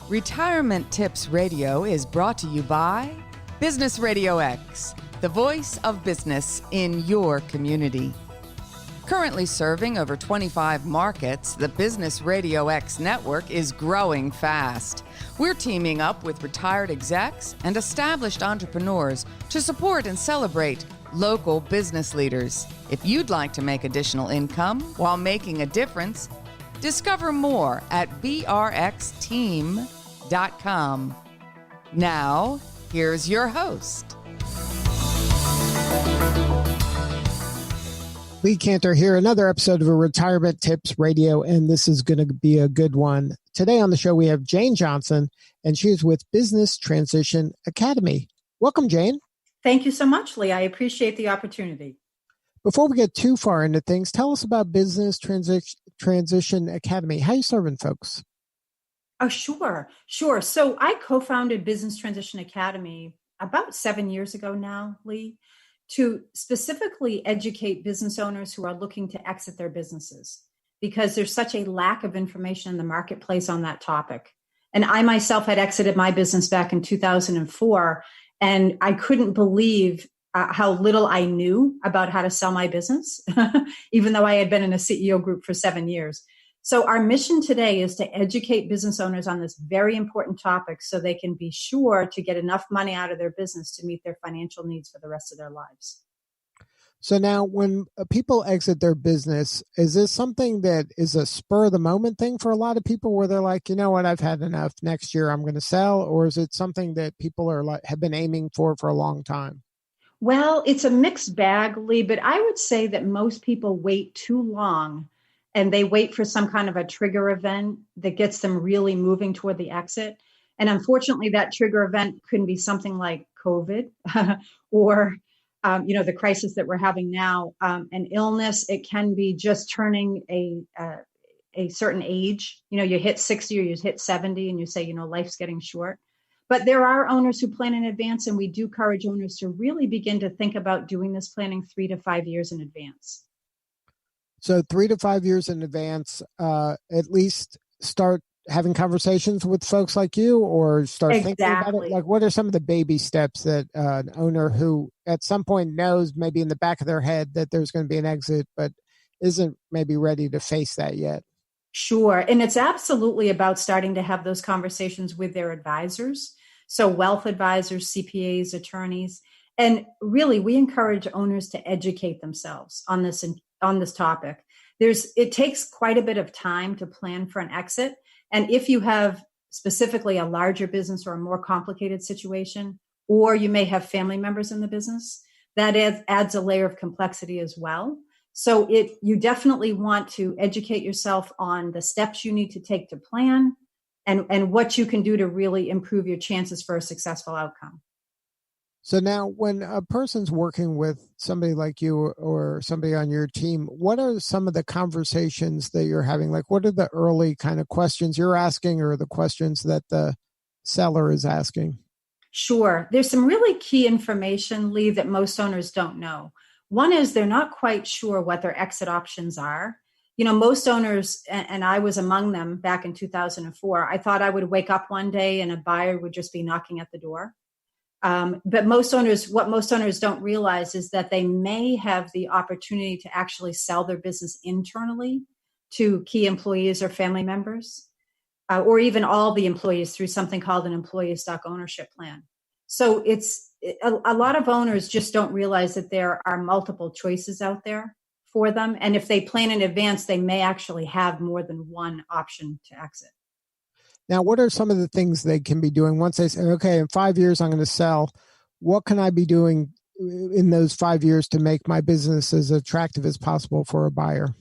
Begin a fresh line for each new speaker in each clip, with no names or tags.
Retirement Tips Radio is brought to you by Business RadioX, the voice of business in your community. Currently serving over 25 markets, the Business RadioX network is growing fast. We're teaming up with retired execs and established entrepreneurs to support and celebrate local business leaders. If you'd like to make additional income while making a difference, discover more at brxteam.com. Now, here's your host.
Lee Cantor here, another episode of a Retirement Tips Radio, and this is going to be a good one. Today on the show, we have Jane Johnson, and she is with Business Transition Academy. Welcome, Jane.
Thank you so much, Lee. I appreciate the opportunity.
Before we get too far into things, tell us about Business Transition Academy. How are you serving folks?
Oh, sure. So I co-founded Business Transition Academy about 7 years ago now, Lee, to specifically educate business owners who are looking to exit their businesses, because there's such a lack of information in the marketplace on that topic. And I myself had exited my business back in 2004, and I couldn't believe how little I knew about how to sell my business, even though I had been in a CEO group for 7 years. So our mission today is to educate business owners on this very important topic so they can be sure to get enough money out of their business to meet their financial needs for the rest of their lives.
So now when people exit their business, is this something that is a spur of the moment thing for a lot of people where they're like, you know what, I've had enough, next year I'm going to sell? Or is it something that people have been aiming for a long time?
Well, it's a mixed bag, Lee, but I would say that most people wait too long and they wait for some kind of a trigger event that gets them really moving toward the exit. And unfortunately, that trigger event couldn't be something like COVID or, the crisis that we're having now, an illness. It can be just turning a certain age. You hit 60 or you hit 70 and you say, life's getting short. But there are owners who plan in advance, and we do encourage owners to really begin to think about doing this planning 3 to 5 years in advance.
So 3 to 5 years in advance, at least start having conversations with folks like you, or start thinking about it? Like, what are some of the baby steps that an owner who at some point knows maybe in the back of their head that there's going to be an exit, but isn't maybe ready to face that yet?
Sure. And it's absolutely about starting to have those conversations with their advisors. So wealth advisors, CPAs, attorneys. And really, we encourage owners to educate themselves on this topic. It takes quite a bit of time to plan for an exit. And if you have specifically a larger business or a more complicated situation, or you may have family members in the business, that adds a layer of complexity as well. So you definitely want to educate yourself on the steps you need to take to plan and what you can do to really improve your chances for a successful outcome.
So now when a person's working with somebody like you or somebody on your team, what are some of the conversations that you're having? Like, what are the early kind of questions you're asking or the questions that the seller is asking? Sure.
There's some really key information, Lee, that most owners don't know. One is they're not quite sure what their exit options are. Most owners, and I was among them back in 2004, I thought I would wake up one day and a buyer would just be knocking at the door. But what most owners don't realize is that they may have the opportunity to actually sell their business internally to key employees or family members, or even all the employees through something called an employee stock ownership plan. So a lot of owners just don't realize that there are multiple choices out there for them. And if they plan in advance, they may actually have more than one option to exit.
Now, what are some of the things they can be doing once they say, okay, in 5 years, I'm going to sell? What can I be doing in those 5 years to make my business as attractive as possible for a buyer?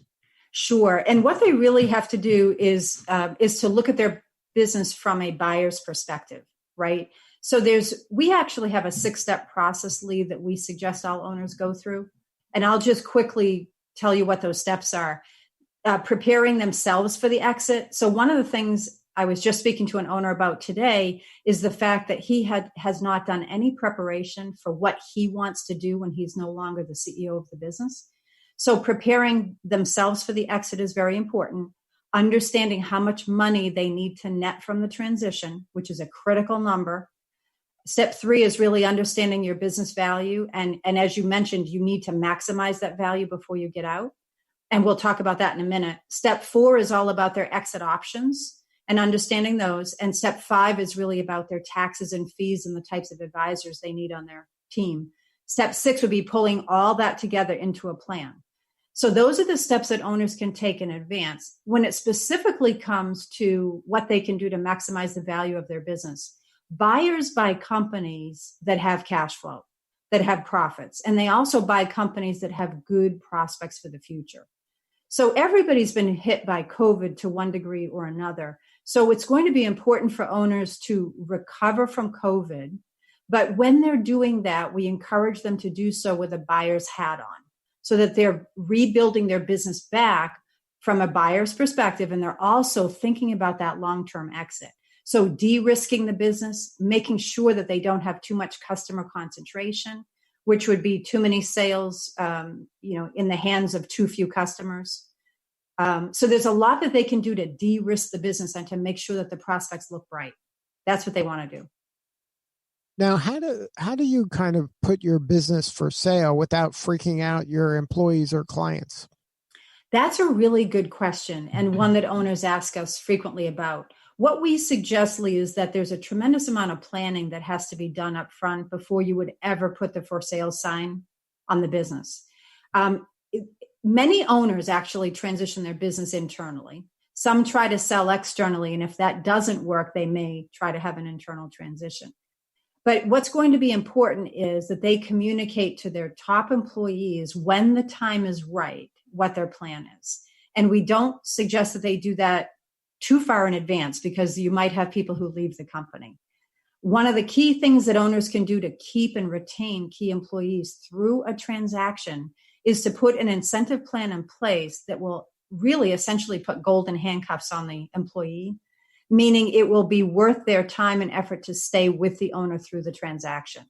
Sure. And what they really have to do is to look at their business from a buyer's perspective, right? So we actually have a 6-step process, Lee, that we suggest all owners go through. And I'll just quickly tell you what those steps are. Preparing themselves for the exit. So one of the things I was just speaking to an owner about today is the fact that he has not done any preparation for what he wants to do when he's no longer the CEO of the business. So preparing themselves for the exit is very important. understanding how much money they need to net from the transition, which is a critical number. Step 3 is really understanding your business value. And as you mentioned, you need to maximize that value before you get out. And we'll talk about that in a minute. Step 4 is all about their exit options and understanding those. And step 5 is really about their taxes and fees and the types of advisors they need on their team. Step 6 would be pulling all that together into a plan. So those are the steps that owners can take in advance. When it specifically comes to what they can do to maximize the value of their business, buyers buy companies that have cash flow, that have profits, and they also buy companies that have good prospects for the future. So everybody's been hit by COVID to one degree or another. So it's going to be important for owners to recover from COVID. But when they're doing that, we encourage them to do so with a buyer's hat on, so that they're rebuilding their business back from a buyer's perspective. And they're also thinking about that long-term exit. So de-risking the business, making sure that they don't have too much customer concentration, which would be too many sales, in the hands of too few customers. So there's a lot that they can do to de-risk the business and to make sure that the prospects look bright. That's what they want to do.
Now, how do you kind of put your business for sale without freaking out your employees or clients?
That's a really good question, and one that owners ask us frequently about. What we suggest, Lee, is that there's a tremendous amount of planning that has to be done up front before you would ever put the for sale sign on the business. Many owners actually transition their business internally. Some try to sell externally, and if that doesn't work, they may try to have an internal transition. But what's going to be important is that they communicate to their top employees when the time is right, what their plan is. And we don't suggest that they do that too far in advance, because you might have people who leave the company. One of the key things that owners can do to keep and retain key employees through a transaction is to put an incentive plan in place that will really essentially put golden handcuffs on the employee, meaning it will be worth their time and effort to stay with the owner through the transaction.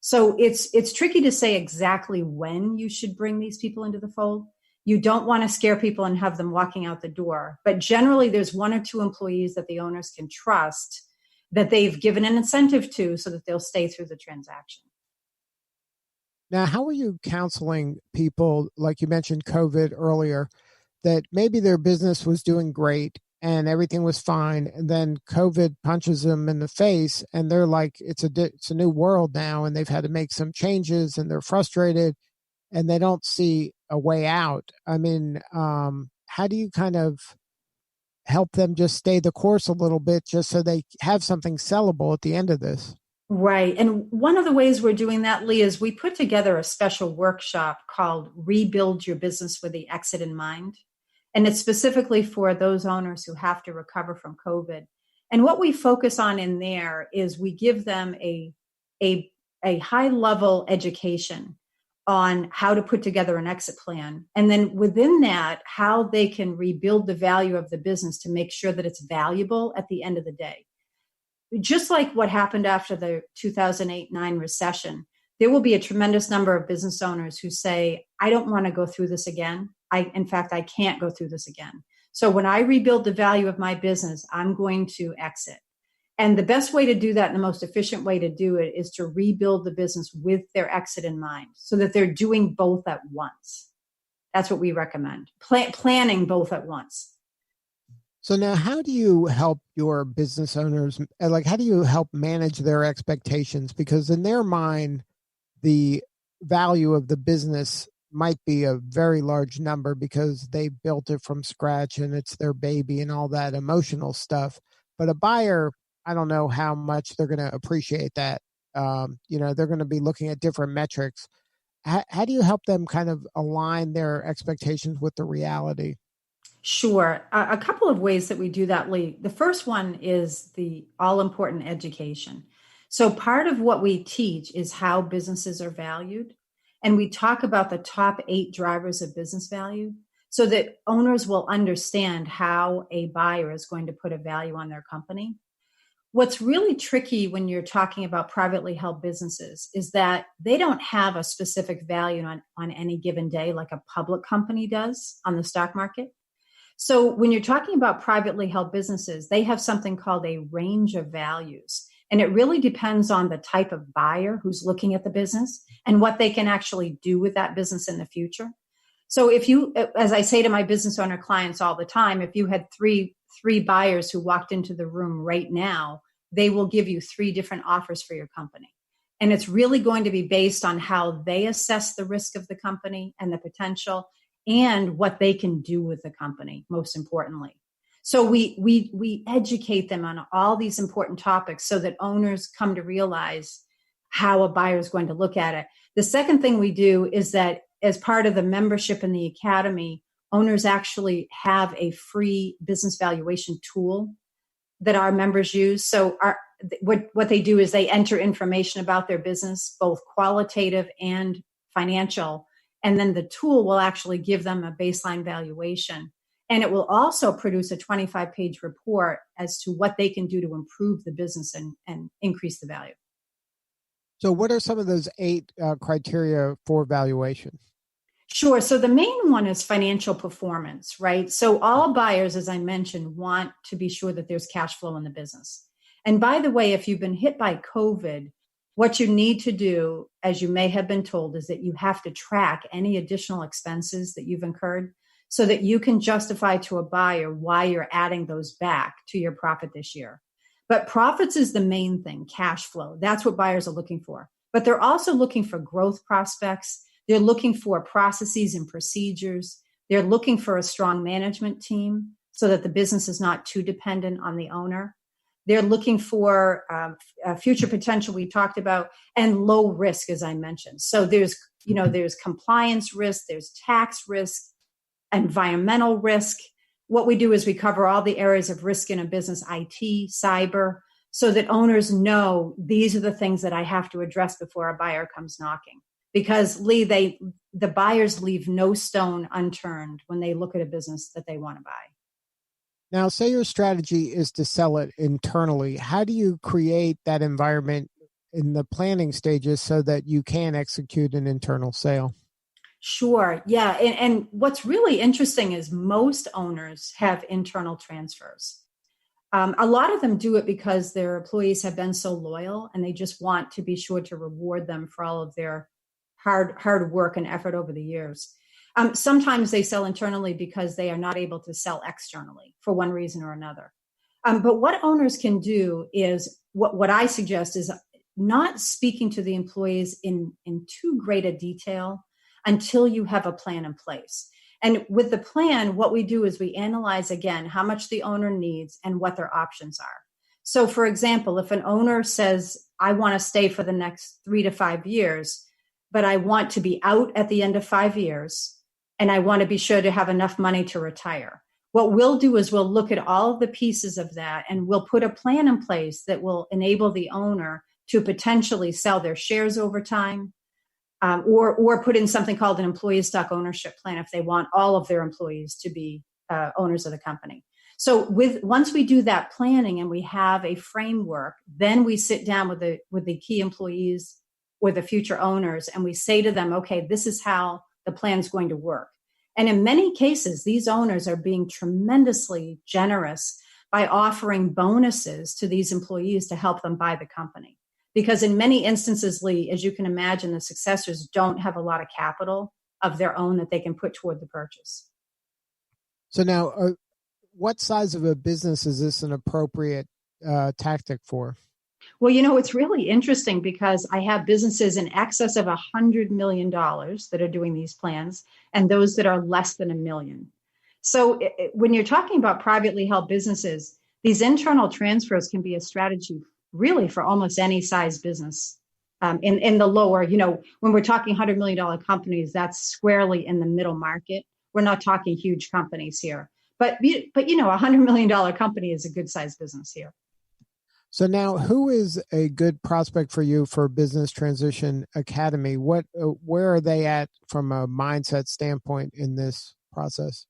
So it's tricky to say exactly when you should bring these people into the fold. You don't want to scare people and have them walking out the door. But generally, there's 1 or 2 employees that the owners can trust that they've given an incentive to so that they'll stay through the transaction.
Now, how are you counseling people, like you mentioned COVID earlier, that maybe their business was doing great and everything was fine, and then COVID punches them in the face and they're like, it's a new world now, and they've had to make some changes and they're frustrated and they don't see a way out? I mean, how do you kind of help them just stay the course a little bit just so they have something sellable at the end of this?
Right. And one of the ways we're doing that, Lee, is we put together a special workshop called Rebuild Your Business with the Exit in Mind. And it's specifically for those owners who have to recover from COVID. And what we focus on in there is we give them a high level education on how to put together an exit plan. And then within that, how they can rebuild the value of the business to make sure that it's valuable at the end of the day. Just like what happened after the 2008-9 recession, there will be a tremendous number of business owners who say, I don't want to go through this again. In fact, I can't go through this again. So when I rebuild the value of my business, I'm going to exit. And the best way to do that, and the most efficient way to do it, is to rebuild the business with their exit in mind so that they're doing both at once. That's what we recommend. Planning both at once.
So now, how do you help your business owners? Like, how do you help manage their expectations? Because in their mind, the value of the business might be a very large number because they built it from scratch and it's their baby and all that emotional stuff. But a buyer, I don't know how much they're going to appreciate that. They're going to be looking at different metrics. How do you help them kind of align their expectations with the reality?
Sure. A couple of ways that we do that, Lee. The first one is the all-important education. So part of what we teach is how businesses are valued. And we talk about the top 8 drivers of business value so that owners will understand how a buyer is going to put a value on their company. What's really tricky when you're talking about privately held businesses is that they don't have a specific value on any given day like a public company does on the stock market. So when you're talking about privately held businesses, they have something called a range of values. And it really depends on the type of buyer who's looking at the business and what they can actually do with that business in the future. So if you, as I say to my business owner clients all the time, if you had three buyers who walked into the room right now, they will give you 3 different offers for your company. And it's really going to be based on how they assess the risk of the company and the potential and what they can do with the company, most importantly. So we educate them on all these important topics so that owners come to realize how a buyer is going to look at it. The second thing we do is that as part of the membership in the academy, owners actually have a free business valuation tool that our members use. So what they do is they enter information about their business, both qualitative and financial, and then the tool will actually give them a baseline valuation. And it will also produce a 25-page report as to what they can do to improve the business and increase the value.
So what are some of those 8 criteria for valuation?
Sure. So the main one is financial performance, right? So all buyers, as I mentioned, want to be sure that there's cash flow in the business. And by the way, if you've been hit by COVID, what you need to do, as you may have been told, is that you have to track any additional expenses that you've incurred so that you can justify to a buyer why you're adding those back to your profit this year. But profits is the main thing, cash flow. That's what buyers are looking for. But they're also looking for growth prospects. They're looking for processes and procedures. They're looking for a strong management team so that the business is not too dependent on the owner. They're looking for future potential we talked about and low risk, as I mentioned. So there's compliance risk, there's tax risk, environmental risk. What we do is we cover all the areas of risk in a business, IT, cyber, so that owners know these are the things that I have to address before a buyer comes knocking. Because Lee, the buyers leave no stone unturned when they look at a business that they want to buy.
Now, say your strategy is to sell it internally. How do you create that environment in the planning stages so that you can execute an internal sale?
Sure. Yeah. And what's really interesting is most owners have internal transfers. A lot of them do it because their employees have been so loyal and they just want to be sure to reward them for all of their hard work and effort over the years. Sometimes they sell internally because they are not able to sell externally for one reason or another. But what owners can do is what I suggest is not speaking to the employees in too great a detail until you have a plan in place. And with the plan, what we do is we analyze again how much the owner needs and what their options are. So for example, if an owner says, I want to stay for the next 3 to 5 years, but I want to be out at the end of 5 years, and I want to be sure to have enough money to retire. What we'll do is we'll look at all of the pieces of that, and we'll put a plan in place that will enable the owner to potentially sell their shares over time, or put in something called an employee stock ownership plan if they want all of their employees to be owners of the company. So once we do that planning and we have a framework, then we sit down with the key employees or the future owners, and we say to them, okay, this is how the plan is going to work. And in many cases, these owners are being tremendously generous by offering bonuses to these employees to help them buy the company. Because in many instances, Lee, as you can imagine, the successors don't have a lot of capital of their own that they can put toward the purchase.
So now, what size of a business is this an appropriate tactic for?
Well, it's really interesting because I have businesses in excess of $100 million that are doing these plans and those that are less than $1 million. So when you're talking about privately held businesses, these internal transfers can be a strategy really for almost any size business. In the lower, when we're talking $100 million companies, that's squarely in the middle market. We're not talking huge companies here. But $100 million company is a good size business here.
So now, who is a good prospect for you for Business Transition Academy? Where are they at from a mindset standpoint in this process?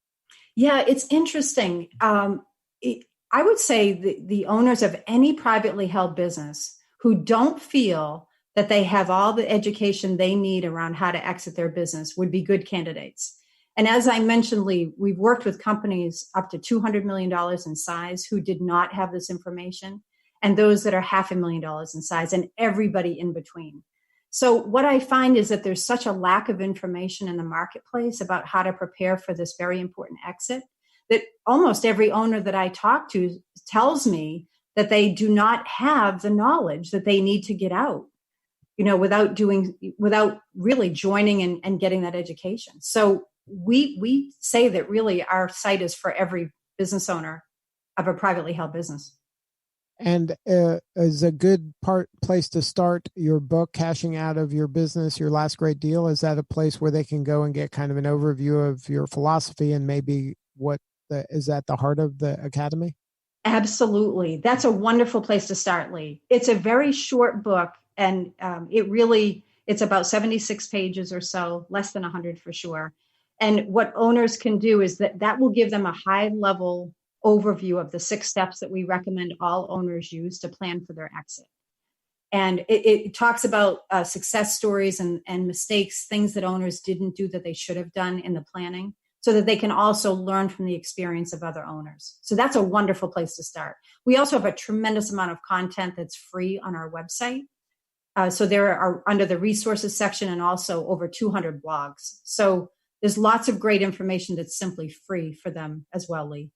Yeah, it's interesting. I would say the owners of any privately held business who don't feel that they have all the education they need around how to exit their business would be good candidates. And as I mentioned, Lee, we've worked with companies up to $200 million in size who did not have this information, and those that are $500,000 in size, and everybody in between. So what I find is that there's such a lack of information in the marketplace about how to prepare for this very important exit that almost every owner that I talk to tells me that they do not have the knowledge that they need to get out, without really joining and getting that education. So we say that really our site is for every business owner of a privately held business.
And is a good place to start your book, Cashing Out of Your Business, Your Last Great Deal? Is that a place where they can go and get kind of an overview of your philosophy and maybe what is at the heart of the Academy?
Absolutely. That's a wonderful place to start, Lee. It's a very short book, and it's about 76 pages or so, less than 100 for sure. And what owners can do is that will give them a high-level overview of the 6 steps that we recommend all owners use to plan for their exit. And it talks about success stories and mistakes, things that owners didn't do that they should have done in the planning, so that they can also learn from the experience of other owners. So that's a wonderful place to start. We also have a tremendous amount of content that's free on our website. So there are under the resources section and also over 200 blogs. So there's lots of great information that's simply free for them as well, Lee.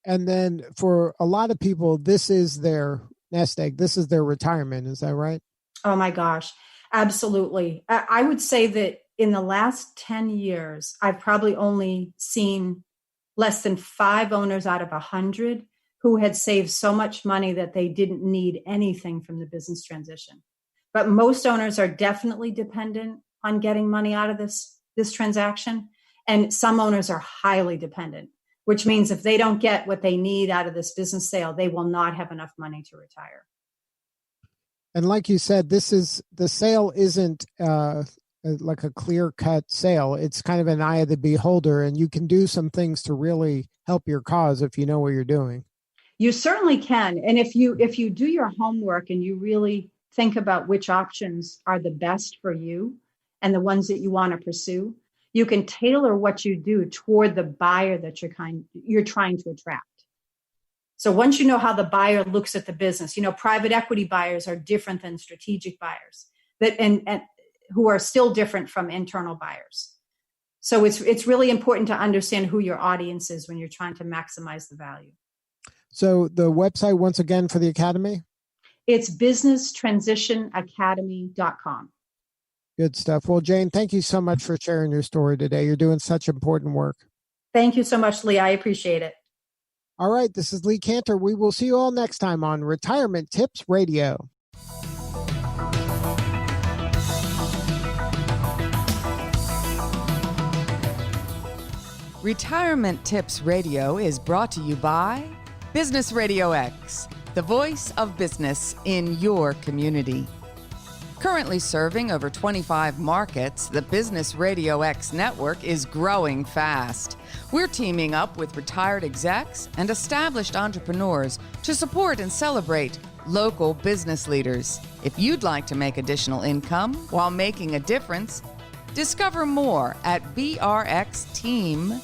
And then for a lot of people, this is their nest egg. This is their retirement. Is that right?
Oh my gosh, absolutely. I would say that in the last 10 years, I've probably only seen less than 5 owners out of 100 who had saved so much money that they didn't need anything from the business transition. But most owners are definitely dependent on getting money out of this transaction. And some owners are highly dependent, which means if they don't get what they need out of this business sale, they will not have enough money to retire.
And like you said, the sale isn't like a clear-cut sale. It's kind of an eye of the beholder, and you can do some things to really help your cause if you know what you're doing.
You certainly can. And if you do your homework and you really think about which options are the best for you and the ones that you want to pursue, you can tailor what you do toward the buyer that you're trying to attract. So once you know how the buyer looks at the business, private equity buyers are different than strategic buyers and who are still different from internal buyers. So it's really important to understand who your audience is when you're trying to maximize the value.
So the website, once again, for the Academy?
It's businesstransitionacademy.com.
Good stuff. Well, Jane, thank you so much for sharing your story today. You're doing such important work.
Thank you so much, Lee. I appreciate it.
All right. This is Lee Cantor. We will see you all next time on Retirement Tips Radio.
Retirement Tips Radio is brought to you by Business RadioX, the voice of business in your community. Currently serving over 25 markets, the Business RadioX network is growing fast. We're teaming up with retired execs and established entrepreneurs to support and celebrate local business leaders. If you'd like to make additional income while making a difference, discover more at brxteam.com.